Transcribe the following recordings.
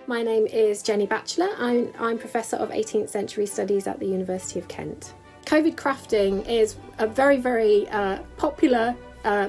My name is Jenni Batchelor. I'm Professor of 18th Century Studies at the University of Kent. COVID crafting is a very, very popular,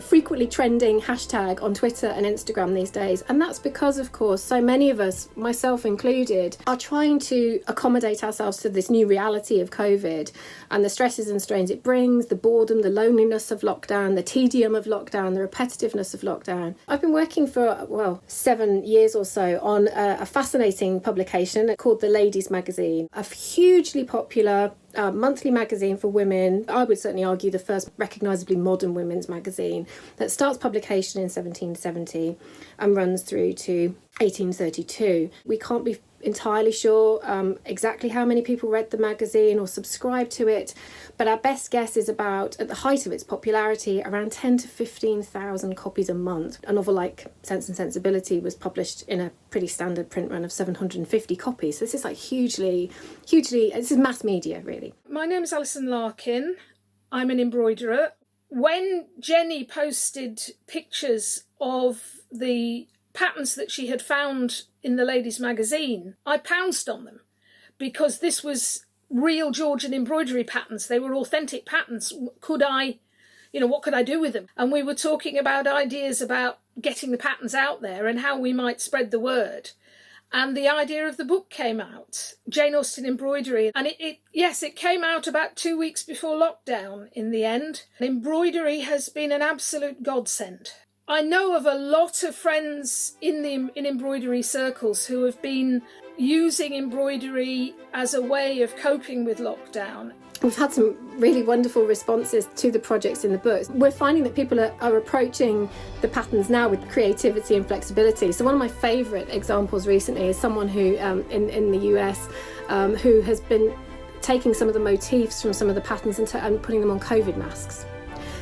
frequently trending hashtag on Twitter and Instagram these days. And that's because, of course, so many of us, myself included, are trying to accommodate ourselves to this new reality of COVID and the stresses and strains it brings, the boredom, the loneliness of lockdown, the tedium of lockdown, the repetitiveness of lockdown. I've been working for, 7 years or so on a fascinating publication called The Ladies Magazine, a hugely popular monthly magazine for women. I would certainly argue the first recognisably modern women's magazine that starts publication in 1770 and runs through to 1832. We can't be entirely sure exactly how many people read the magazine or subscribed to it, but our best guess is about, at the height of its popularity, around 10 to 15,000 copies a month. A novel like Sense and Sensibility was published in a pretty standard print run of 750 copies. So this is like hugely, this is mass media, really. My name is Alison Larkin. I'm an embroiderer. When Jenny posted pictures of the patterns that she had found in the Ladies Magazine, I pounced on them because this was real Georgian embroidery patterns. They were authentic patterns. What could I do with them? And we were talking about ideas about getting the patterns out there and how we might spread the word. And the idea of the book came out, Jane Austen Embroidery. And it came out about 2 weeks before lockdown in the end. Embroidery has been an absolute godsend. I know of a lot of friends in embroidery circles who have been using embroidery as a way of coping with lockdown. We've had some really wonderful responses to the projects in the books. We're finding that people are approaching the patterns now with creativity and flexibility. So one of my favourite examples recently is someone who, in the US, who has been taking some of the motifs from some of the patterns and putting them on COVID masks.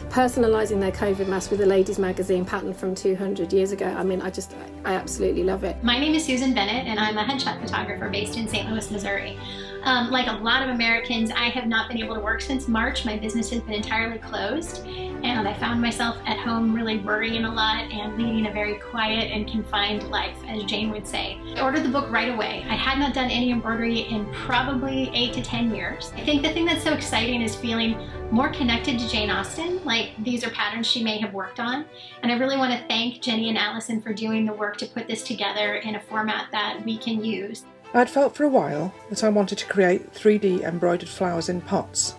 Personalising their COVID mask with a Ladies Magazine pattern from 200 years ago. I mean, I absolutely love it. My name is Susan Bennett and I'm a headshot photographer based in St. Louis, Missouri. Like a lot of Americans, I have not been able to work since March. My business has been entirely closed and I found myself at home really worrying a lot and leading a very quiet and confined life, as Jane would say. I ordered the book right away. I had not done any embroidery in probably 8 to 10 years. I think the thing that's so exciting is feeling more connected to Jane Austen, like these are patterns she may have worked on. And I really want to thank Jenny and Alison for doing the work to put this together in a format that we can use. I'd felt for a while that I wanted to create 3D embroidered flowers in pots,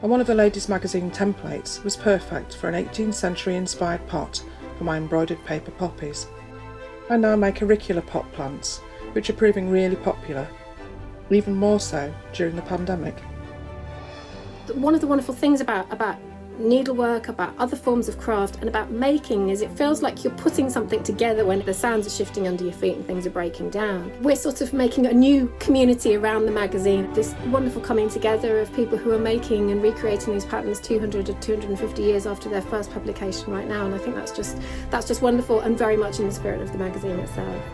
and one of the Ladies Magazine templates was perfect for an 18th century inspired pot for my embroidered paper poppies. I now make auricular pot plants, which are proving really popular, even more so during the pandemic. One of the wonderful things about needlework, about other forms of craft and about making is it feels like you're putting something together when the sands are shifting under your feet and things are breaking down. We're sort of making a new community around the magazine, this wonderful coming together of people who are making and recreating these patterns 200 or 250 years after their first publication right now, and I think that's just wonderful and very much in the spirit of the magazine itself.